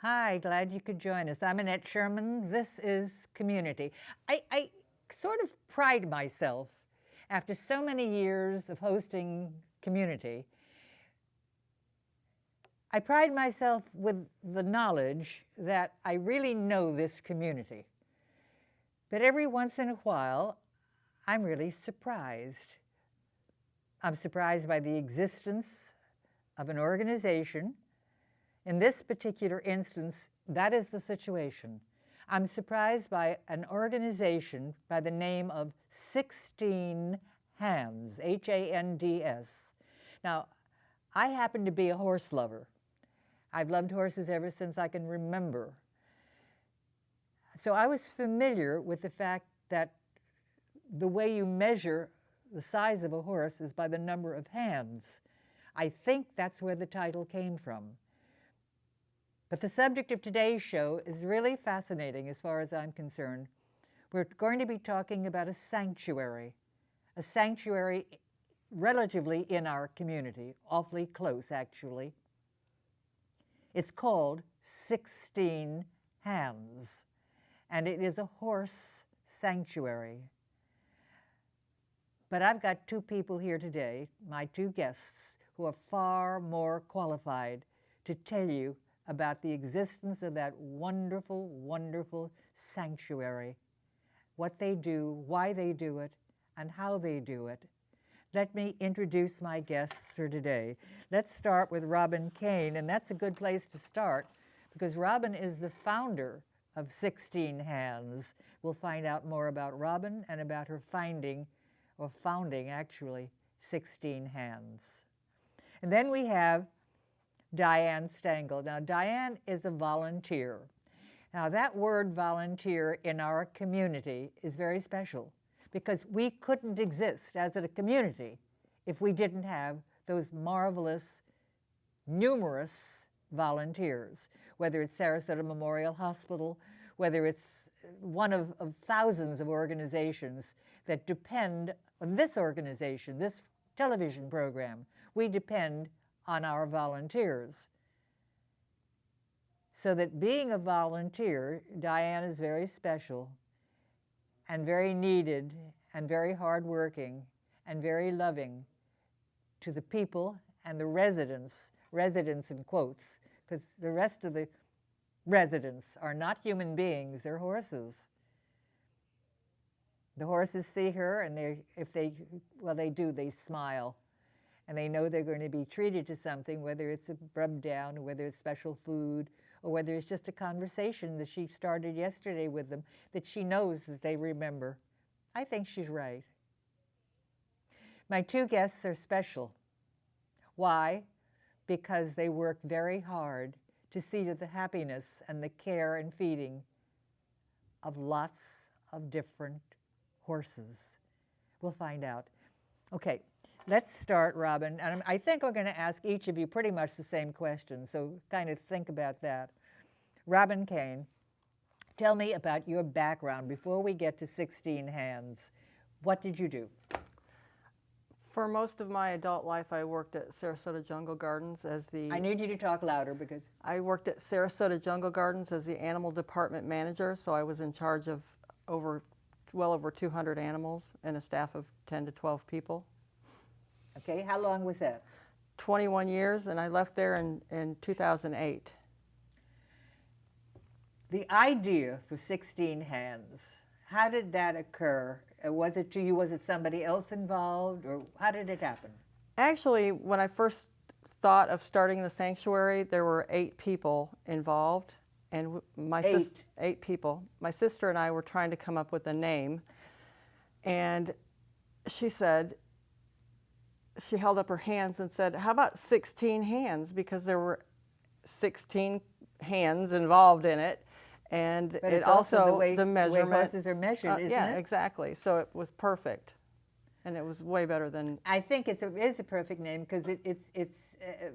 Hi, glad you could join us. I'm Annette Scherman. This is Community. I sort of pride myself, after so many years of hosting Community, I pride myself with the knowledge that I really know this community. But every once in a while, I'm really surprised. I'm surprised by the existence of an organization. In this particular instance, that is the situation. I'm surprised by an organization by the name of 16 Hands, Hands. Now, I happen to be a horse lover. I've loved horses ever since I can remember. So I was familiar with the fact that the way you measure the size of a horse is by the number of hands. I think that's where the title came from. But the subject of today's show is really fascinating as far as I'm concerned. We're going to be talking about a sanctuary relatively in our community, awfully close actually. It's called 16 Hands, and it is a horse sanctuary. But I've got two people here today, my two guests, who are far more qualified to tell you about the existence of that wonderful, wonderful sanctuary, what they do, why they do it, and how they do it. Let me introduce my guests for today. Let's start with Robin Kane, and that's a good place to start because Robin is the founder of 16 Hands. We'll find out more about Robin and about her founding actually, 16 Hands. And then we have Diane Stengel. Now, Diane is a volunteer. Now, that word volunteer in our community is very special because we couldn't exist as a community if we didn't have those marvelous, numerous volunteers, whether it's Sarasota Memorial Hospital, whether it's one of thousands of organizations that depend on this organization, this television program. We depend on our volunteers. So that being a volunteer, Diane is very special and very needed and very hardworking and very loving to the people and the residents in quotes, because the rest of the residents are not human beings, they're horses. The horses see her and they smile. And they know they're going to be treated to something, whether it's a rub down, or whether it's special food, or whether it's just a conversation that she started yesterday with them that she knows that they remember. I think she's right. My two guests are special. Why? Because they work very hard to see to the happiness and the care and feeding of lots of different horses. We'll find out. Okay. Let's start, Robin, and I think we're going to ask each of you pretty much the same question, so kind of think about that. Robin Kane, tell me about your background before we get to 16 Hands. What did you do? For most of my adult life, I worked at Sarasota Jungle Gardens as the... I need you to talk louder because... I worked at Sarasota Jungle Gardens as the animal department manager, so I was in charge of well over 200 animals and a staff of 10 to 12 people. Okay, how long was that? 21 years, and I left there in 2008. The idea for 16 Hands, how did that occur? Was it to you, was it somebody else involved, or how did it happen? Actually, when I first thought of starting the sanctuary, there were 8 people involved, and eight people. My sister and I were trying to come up with a name, and she held up her hands and said, how about 16 hands? Because there were 16 hands involved in it. And but it also, the measurement. way horses are measured, isn't yeah, it? exactly. So it was perfect. And it was way better than... I think it is a perfect name because it's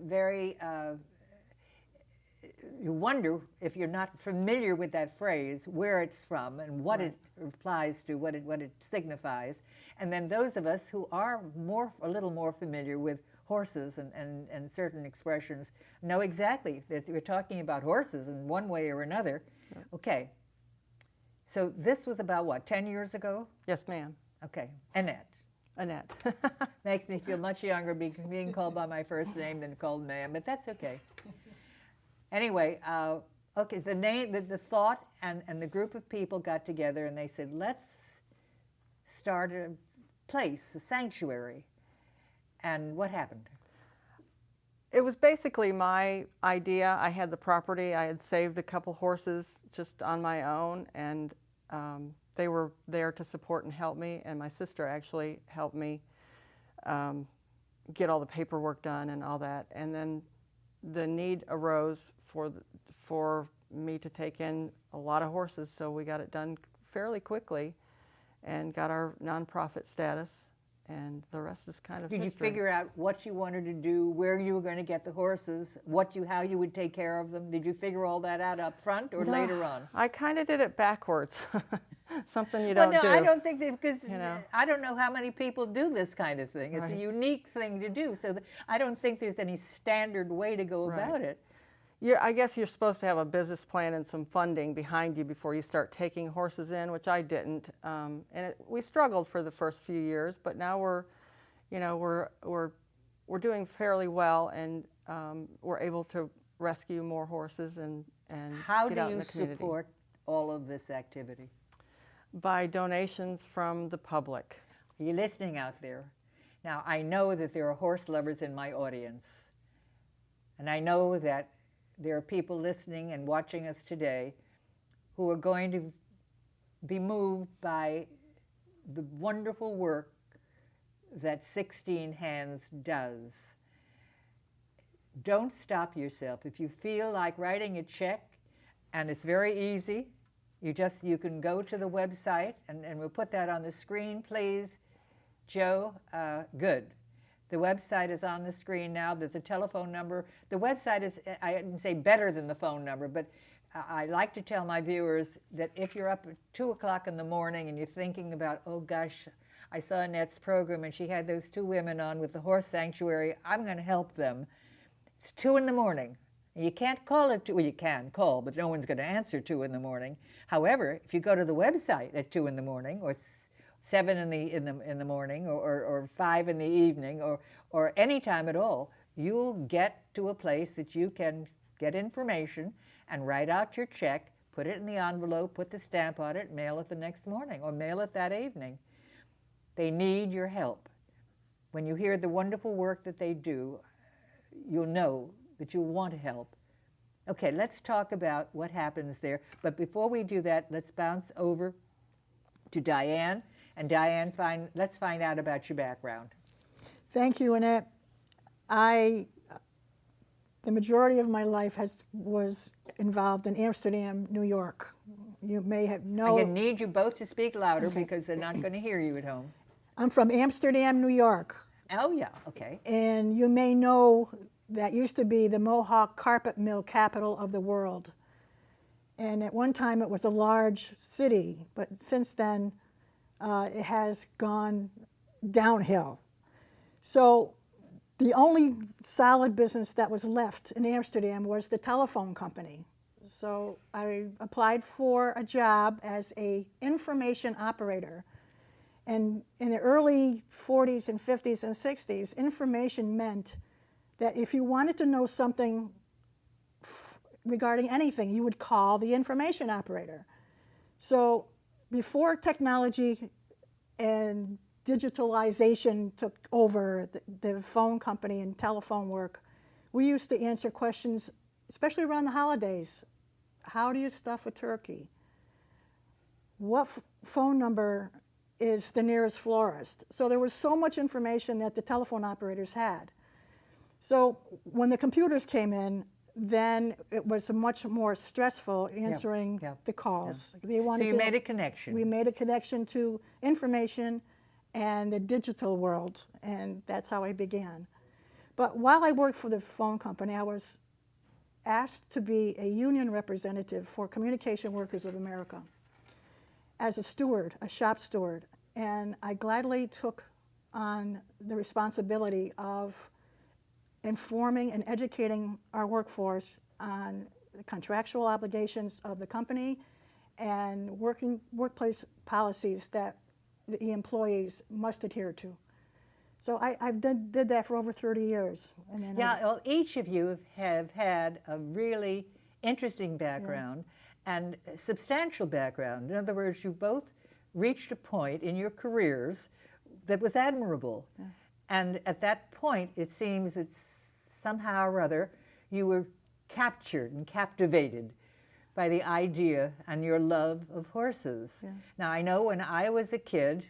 very... you wonder, if you're not familiar with that phrase, where it's from and what it applies to, what it signifies. And then those of us who are a little more familiar with horses and certain expressions know exactly that we're talking about horses in one way or another. Yeah. Okay. So this was about what, 10 years ago? Yes, ma'am. Okay. Annette. Annette. Makes me feel much younger being called by my first name than called ma'am, but that's okay. Anyway, okay, the thought and the group of people got together and they said, let's start a place, a sanctuary. And what happened? It was basically my idea. I had the property. I had saved a couple horses just on my own, and they were there to support and help me, and my sister actually helped me get all the paperwork done and all that. And then the need arose for me to take in a lot of horses, so we got it done fairly quickly and got our nonprofit status, and the rest is kind of Did history. you figure out what you wanted to do, where you were going to get the horses, how you would take care of them? Did you figure all that out up front or later on? I kind of did it backwards. Something you don't do. I don't think that, because you know? I don't know how many people do this kind of thing. It's right. a unique thing to do, so I don't think there's any standard way to go right. about it. I guess you're supposed to have a business plan and some funding behind you before you start taking horses in, which I didn't. We struggled for the first few years, but now we're doing fairly well, and we're able to rescue more horses and How get do out in you the community. support all of this activity? By donations from the public. Are you listening out there? Now, I know that there are horse lovers in my audience, and I know that there are people listening and watching us today who are going to be moved by the wonderful work that 16 Hands does. Don't stop yourself. If you feel like writing a check, and it's very easy, you can go to the website, and we'll put that on the screen, please. Joe, good. The website is on the screen now. There's a telephone number. The website is, I didn't say better than the phone number, but I like to tell my viewers that if you're up at 2 o'clock in the morning and you're thinking about, oh gosh, I saw Annette's program and she had those 2 women on with the horse sanctuary, I'm going to help them. It's 2 in the morning. And you can't call it, well, you can call, but no one's going to answer 2 in the morning. However, if you go to the website at 2 in the morning, or 7 in the morning, or 5 in the evening, or any time at all, you'll get to a place that you can get information and write out your check, put it in the envelope, put the stamp on it, mail it the next morning, or mail it that evening. They need your help. When you hear the wonderful work that they do, you'll know that you'll want to help. Okay, let's talk about what happens there. But before we do that, let's bounce over to Diane. And Diane, let's find out about your background. Thank you, Annette. The majority of my life was involved in Amsterdam, New York. You may have known. I'm going to need you both to speak louder because they're not going to hear you at home. I'm from Amsterdam, New York. Oh, yeah, okay. And you may know that used to be the Mohawk carpet mill capital of the world. And at one time it was a large city, but since then it has gone downhill. So the only solid business that was left in Amsterdam was the telephone company. So I applied for a job as an information operator. And in the early 40s and 50s and 60s, information meant that if you wanted to know something regarding anything, you would call the information operator. So before technology and digitalization took over the phone company and telephone work, we used to answer questions, especially around the holidays. How do you stuff a turkey? What phone number is the nearest florist? So there was so much information that the telephone operators had. So when the computers came in, then it was much more stressful answering the calls. They wanted so you made a connection. We made a connection to information and the digital world, and that's how I began. But while I worked for the phone company, I was asked to be a union representative for Communication Workers of America as a steward, a shop steward, and I gladly took on the responsibility of informing and educating our workforce on the contractual obligations of the company and workplace policies that the employees must adhere to. So I did that for over 30 years. And then Yeah, well, each of you have had a really interesting background and substantial background. In other words, you both reached a point in your careers that was admirable. Yeah. And at that point, it seems that somehow or other you were captured and captivated by the idea and your love of horses. Yeah. Now, I know when I was a kid,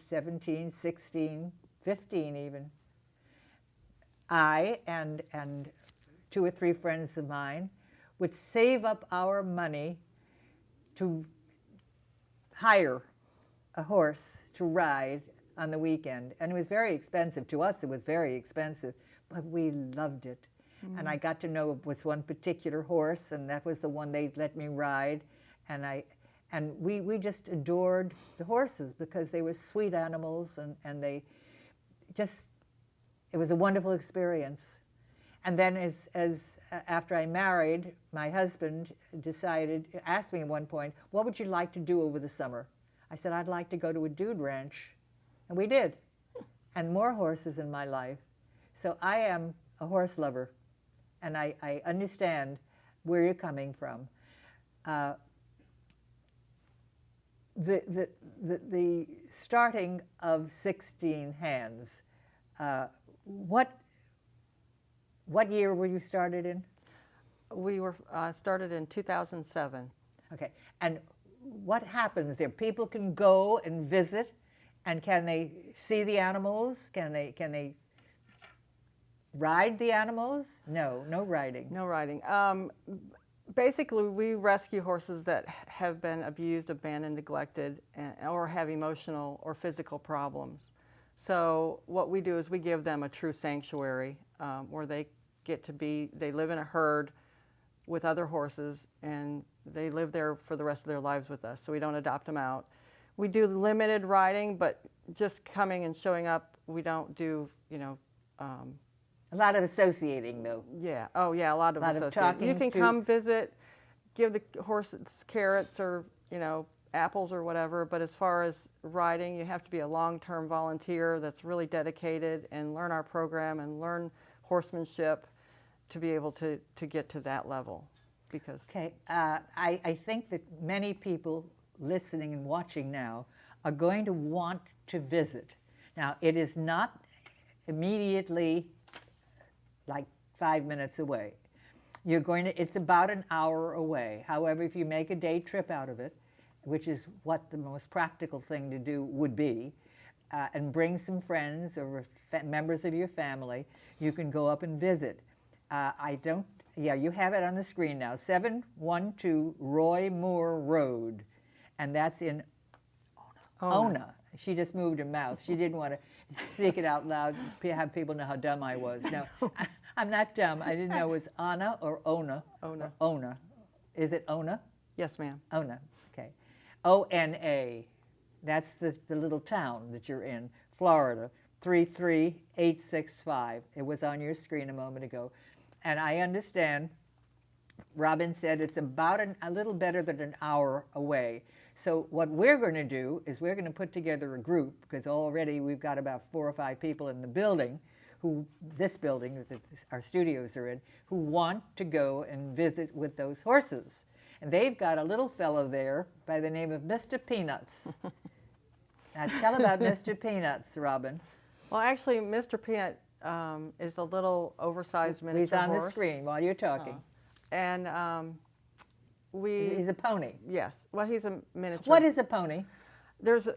17, 16, 15 even, I and 2 or 3 friends of mine would save up our money to hire a horse to ride on the weekend. And it was very expensive. To us, it was very expensive, but we loved it. Mm-hmm. And I got to know it was one particular horse, and that was the one they let me ride. And we just adored the horses because they were sweet animals, and they just, it was a wonderful experience. And then as after I married, my husband asked me at one point, what would you like to do over the summer? I said, I'd like to go to a dude ranch. And we did. And more horses in my life. So I am a horse lover. And I understand where you're coming from. The starting of 16 Hands, what year were you started in? We were started in 2007. Okay, and what happens there? People can go and visit, and can they see the animals? Can they ride the animals? No riding. No riding. Basically, we rescue horses that have been abused, abandoned, neglected, or have emotional or physical problems. So what we do is we give them a true sanctuary where they live in a herd with other horses, and they live there for the rest of their lives with us, so we don't adopt them out. We do limited riding, but just coming and showing up, we don't do, a lot of associating, though. Yeah. Oh, yeah. A lot of associating. Talking. You can come visit, give the horses carrots or apples or whatever. But as far as riding, you have to be a long-term volunteer that's really dedicated and learn our program and learn horsemanship to be able to get to that level. Because okay, I think that many people listening and watching now are going to want to visit. Now, it is not immediately like 5 minutes away. It's about an hour away. However, if you make a day trip out of it, which is what the most practical thing to do would be, and bring some friends or members of your family, you can go up and visit. You have it on the screen now, 712 Roy Moore Road, and that's in Ona. She just moved her mouth. She didn't want to speak it out loud, have people know how dumb I was. No, I'm not dumb. I didn't know it was Anna or Ona. Ona. Ona. Is it Ona? Yes, ma'am. Ona, okay. O-N-A. That's the little town that you're in, Florida, 33865. It was on your screen a moment ago. And I understand, Robin said it's about a little better than an hour away. So what we're going to do is we're going to put together a group, because already we've got about 4 or 5 people in the building, this building that our studios are in, who want to go and visit with those horses. And they've got a little fellow there by the name of Mr. Peanuts. Now tell about Mr. Peanuts, Robin. Well, actually, Mr. Peanut is a little oversized miniature He's on horse. the screen while you're talking. And he's a pony. Yes. Well, he's a miniature. What is a pony?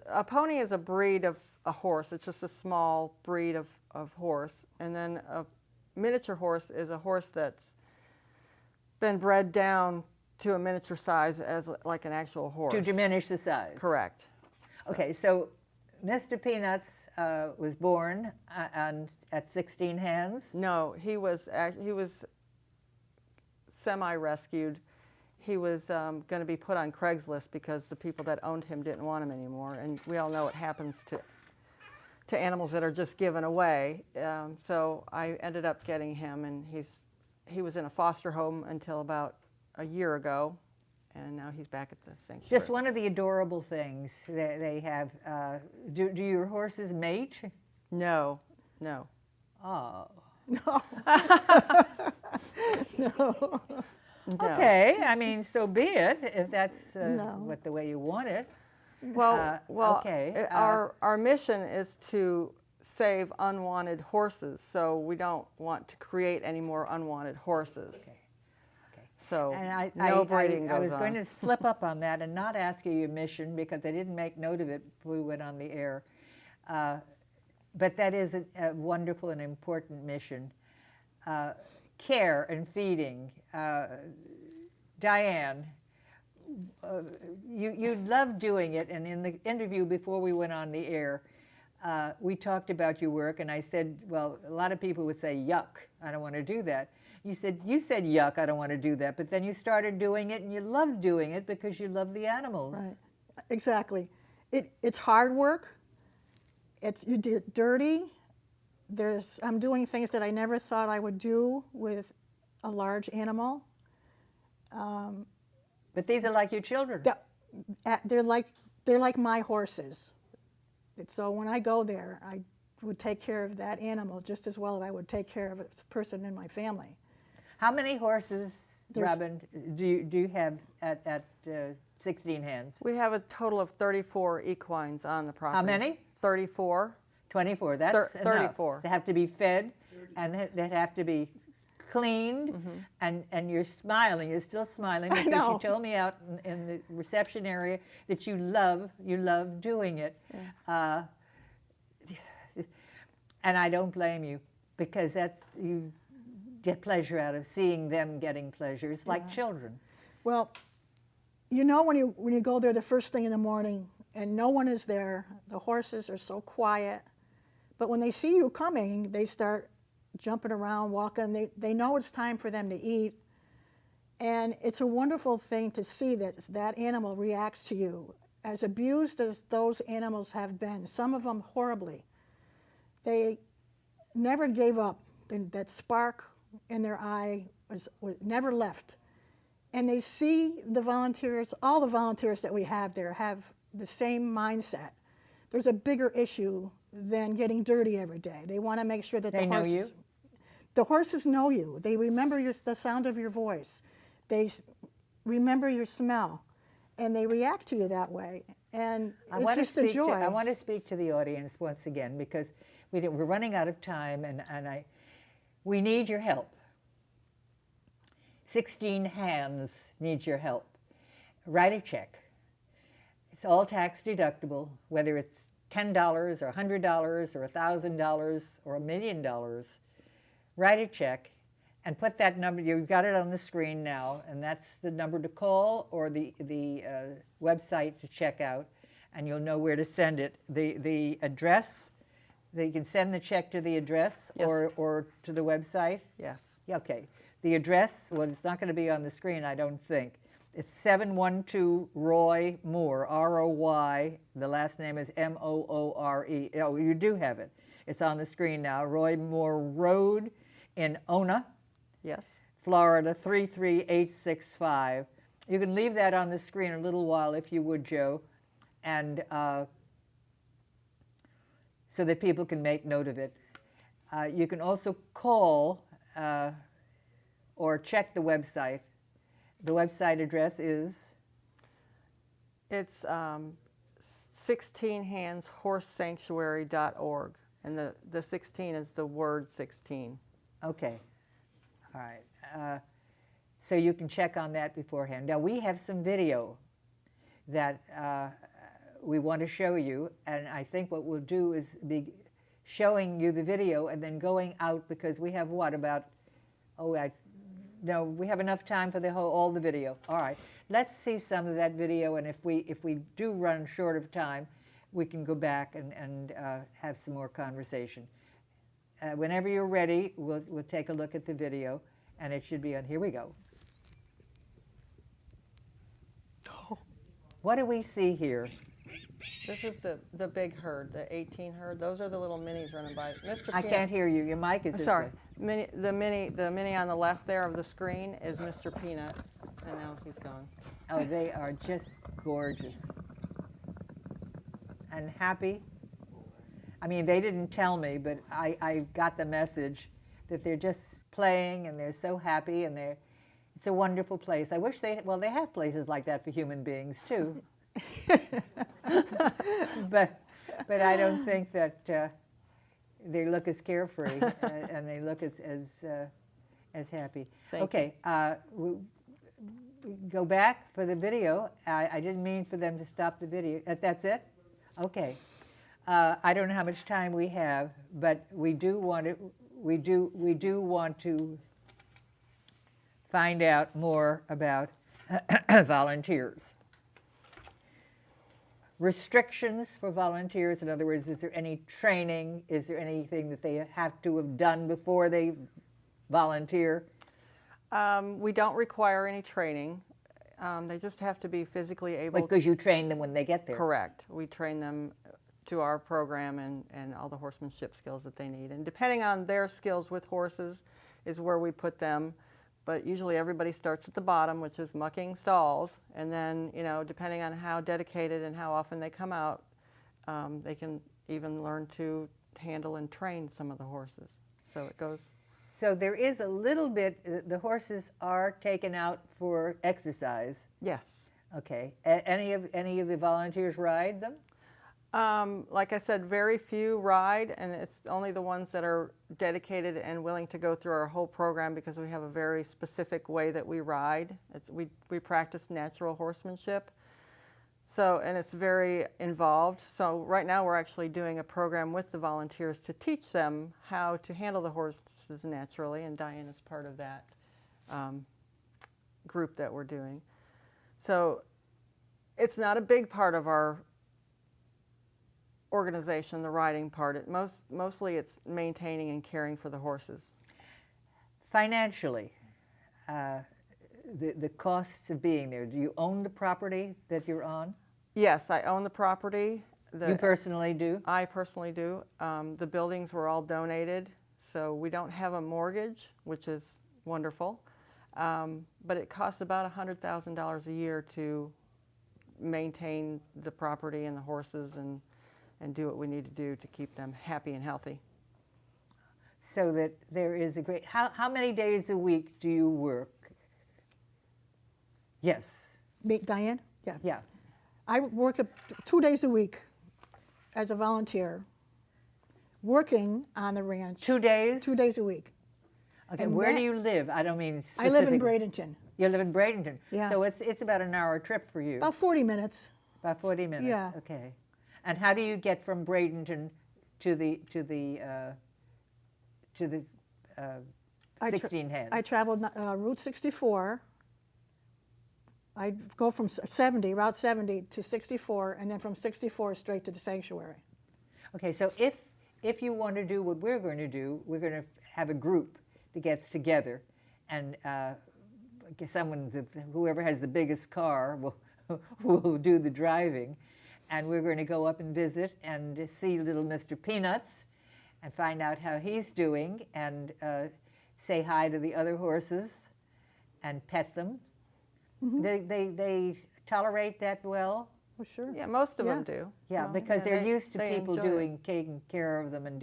A pony is a breed of a horse. It's just a small breed of horse. And then a miniature horse is a horse that's been bred down to a miniature size as like an actual horse. To diminish the size. Correct. Okay, so Mr. Peanuts was born at 16 Hands? No, he was semi-rescued. He was going to be put on Craigslist because the people that owned him didn't want him anymore. And we all know what happens to animals that are just given away. So I ended up getting him, and he was in a foster home until about a year ago, and now he's back at the sanctuary. Just one of the adorable things that they have. Do your horses mate? No. Oh. No. No. Okay, I mean, so be it, if that's No. what the way you want it. Well, okay. Our mission is to save unwanted horses, so we don't want to create any more unwanted horses. Okay. So And no breeding I goes was going on. to slip up on that and not ask you your mission because I didn't make note of it before we went on the air. But that is a wonderful and important mission. Care and feeding. Diane, you love doing it, and in the interview before we went on the air, we talked about your work, and I said, well, a lot of people would say, yuck, I don't want to do that. You said, yuck, I don't want to do that, but then you started doing it, and you love doing it because you love the animals. Right, exactly. It's hard work. You do dirty. I'm doing things that I never thought I would do with a large animal. But these are like your children. They're like my horses. So when I go there, I would take care of that animal just as well as I would take care of a person in my family. How many horses, Robin, do you have at 16 Hands? We have a total of 34 equines on the property. How many? 34. 24. That's enough. 34. They have to be fed, and they have to be cleaned, and you're smiling. You're still smiling because you told me out in the reception area that you love doing it. Yeah. And I don't blame you because you get pleasure out of seeing them getting pleasure. It's like children. Well, you know when you go there the first thing in the morning and no one is there, the horses are so quiet. But when they see you coming, they start jumping around, walking. They know it's time for them to eat. And it's a wonderful thing to see that animal reacts to you. As abused as those animals have been, some of them horribly, they never gave up. That spark in their eye was never left. And they see the volunteers, all the volunteers that we have there have the same mindset. There's a bigger issue than getting dirty every day. They want to make sure that They know you? The horses know you. They remember the sound of your voice. They remember your smell, and they react to you that way. And it's just a joy. I want to speak to the audience once again because we're running out of time, and we need your help. 16 Hands needs your help. Write a check. It's all tax deductible, whether it's $10 or $100 or $1,000 or $1 million. Write a check and put that number. You've got it on the screen now, and that's the number to call or the website to check out, and you'll know where to send it. The address. You can send the check to the address. Yes. or to the website. Yes. Okay. The address, well, it's not going to be on the screen, I don't think. It's 712 Roy Moore, R-O-Y. The last name is M-O-O-R-E. Oh, you do have it. It's on the screen now. Roy Moore Road in Ona, Yes. Florida, 33865. You can leave that on the screen a little while, if you would, Joe, and so that people can make note of it. You can also call or check the website. The website address is? It's 16handshorsesanctuary.org, and the 16 is the word 16. Okay. All right. So you can check on that beforehand. Now, we have some video that we want to show you, and I think what we'll do is be showing you the video and then going out, because we have what, about, no, we have enough time for all the video. All right, let's see some of that video, and if we do run short of time, we can go back and have some more conversation. Whenever you're ready, we'll take a look at the video, and it should be on. Here we go. What do we see here? This is the big herd, the 18 herd. Those are the little minis running by. Mr. I Peanut, can't hear you. Your mic is this sorry. way. The mini on the left there of the screen is Mr. Peanut, and now he's gone. Oh, they are just gorgeous and happy. I mean, they didn't tell me, but I got the message that they're just playing and they're so happy and it's a wonderful place. I wish they have places like that for human beings too. but I don't think that they look as carefree and they look as happy. Okay, we go back for the video. I didn't mean for them to stop the video. That's it? Okay. I don't know how much time we have, but we do want to find out more about volunteers. Restrictions for volunteers, in other words, is there any training? Is there anything that they have to have done before they volunteer? We don't require any training. They just have to be physically able. Because you train them when they get there. Correct. We train them to our program and all the horsemanship skills that they need. And depending on their skills with horses is where we put them. But usually everybody starts at the bottom, which is mucking stalls. And then, you know, depending on how dedicated and how often they come out, they can even learn to handle and train some of the horses. So it goes. So there is a little bit, the horses are taken out for exercise. Yes. Okay. Any of the volunteers ride them? Like I said, very few ride, and it's only the ones that are dedicated and willing to go through our whole program because we have a very specific way that we ride. We practice natural horsemanship. So, and it's very involved. So right now we're actually doing a program with the volunteers to teach them how to handle the horses naturally, and Diane is part of that group that we're doing. So it's not a big part of our organization, the riding part. Mostly it's maintaining and caring for the horses. Financially, the costs of being there, do you own the property that you're on? Yes, I own the property. You personally do? I personally do. The buildings were all donated, so we don't have a mortgage, which is wonderful. But it costs about $100,000 a year to maintain the property and the horses and do what we need to do to keep them happy and healthy. So that there is a great, how many days a week do you work? Yes. Diane? Yeah. Yeah. I work 2 days a week as a volunteer, working on the ranch. 2 days? 2 days a week. Okay, And where do you live? I don't mean I live in Bradenton. You live in Bradenton? Yeah. So it's about an hour trip for you? About 40 minutes. About 40 minutes? Yeah. Okay. And how do you get from Bradenton to the 16 Hands? I traveled Route 64. I go from Route 70 to 64, and then from 64 straight to the sanctuary. Okay, so if you want to do what we're going to do, we're going to have a group that gets together, and whoever has the biggest car will do the driving, and we're going to go up and visit and see little Mr. Peanuts and find out how he's doing and say hi to the other horses and pet them. Mm-hmm. They tolerate that well? Well, sure. Yeah, most of them do. Yeah, because they're used to people taking care of them and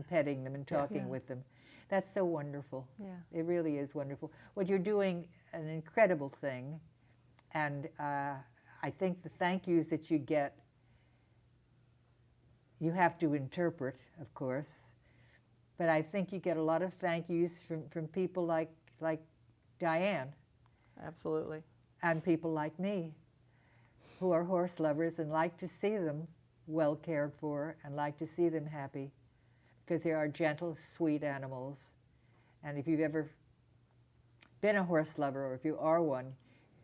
petting them and talking with them. That's so wonderful. Yeah. It really is wonderful. What you're doing, an incredible thing, and I think the thank yous that you get, you have to interpret, of course, but I think you get a lot of thank yous from people like Diane. Absolutely. And people like me who are horse lovers and like to see them well cared for and like to see them happy because they are gentle, sweet animals. And if you've ever been a horse lover or if you are one,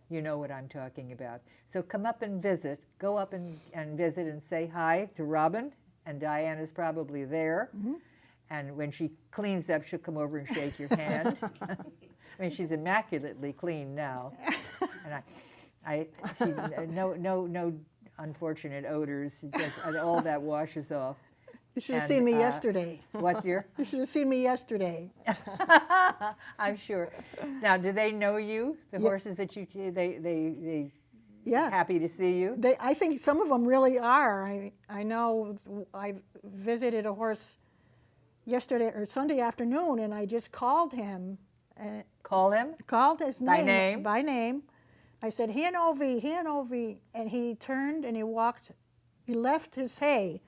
you know what I'm talking about. So come up and visit. Go up and visit and say hi to Robin, and Diane is probably there. Mm-hmm. And when she cleans up, she'll come over and shake your hand. I mean, she's immaculately clean now, and no unfortunate odors, just and all that washes off. You should have And, seen me yesterday. What, dear? You should have seen me yesterday. I'm sure. Now, do they know you? The Yeah. horses that you they Yeah. happy to see you? I think some of them really are. I know I visited a horse yesterday or Sunday afternoon, and I just called him and Call him. called his By name. name? By name. I said, Hanovi, and he turned and he left his hay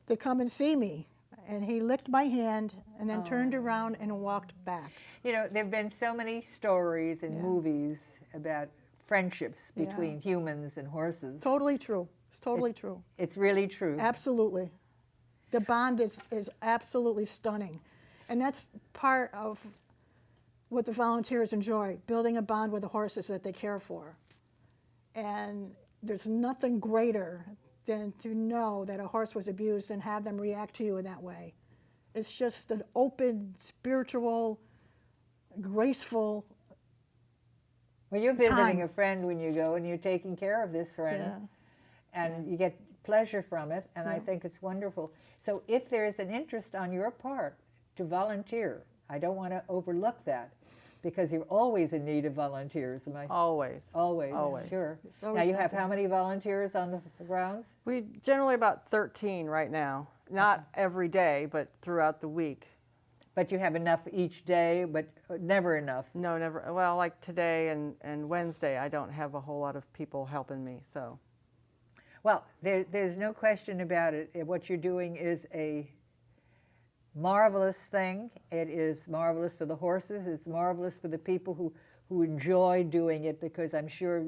to come and see me. And he licked my hand and then turned around and walked back. You know, there have been so many stories and movies about friendships between humans and horses. Totally true. It's totally true. It's really true. Absolutely. The bond is absolutely stunning. And that's part of what the volunteers enjoy, building a bond with the horses that they care for. And there's nothing greater than to know that a horse was abused and have them react to you in that way. It's just an open, spiritual, graceful Well, you're visiting time. a friend when you go, and you're taking care of this friend, and you get pleasure from it, and I think it's wonderful. So if there is an interest on your part to volunteer, I don't want to overlook that, because you're always in need of volunteers. Am I? Always. Always. Always. Sure. It's Now always you have something. how many volunteers on the grounds? We generally about 13 right now. Not every day, but throughout the week. But you have enough each day, but never enough. No, never. Well, like today and Wednesday, I don't have a whole lot of people helping me, so. Well, there's no question about it. What you're doing is a marvelous thing. It is marvelous for the horses. It's marvelous for the people who enjoy doing it, because I'm sure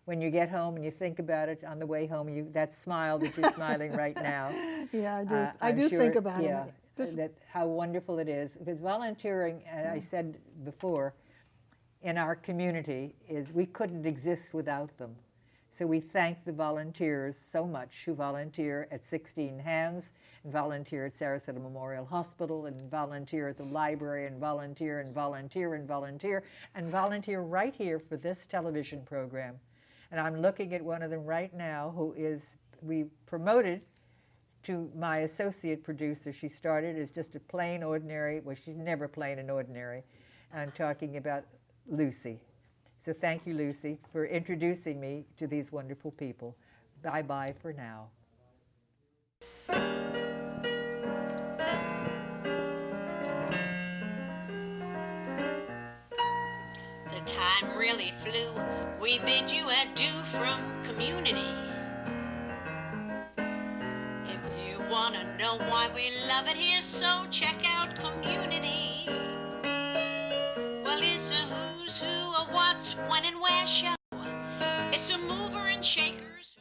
when you get home and you think about it on the way home, that smile that you're smiling right now. Yeah, I do. I I'm do sure, think about yeah, it. This- that how wonderful it is. Because volunteering, as I said before, in our community, we couldn't exist without them. So we thank the volunteers so much who volunteer at 16 Hands, and volunteer at Sarasota Memorial Hospital, and volunteer at the library, and volunteer and volunteer and volunteer, and volunteer right here for this television program. And I'm looking at one of them right now, we promoted to my associate producer. She started as just a plain ordinary, well, she's never plain and ordinary. I'm talking about Lucy. So thank you, Lucy, for introducing me to these wonderful people. Bye-bye for now. The time really flew. We bid you adieu from community. If you want to know why we love it here, so check out Community. Well, it's a who's who, a what's, when, and where show. It's a mover and shakers.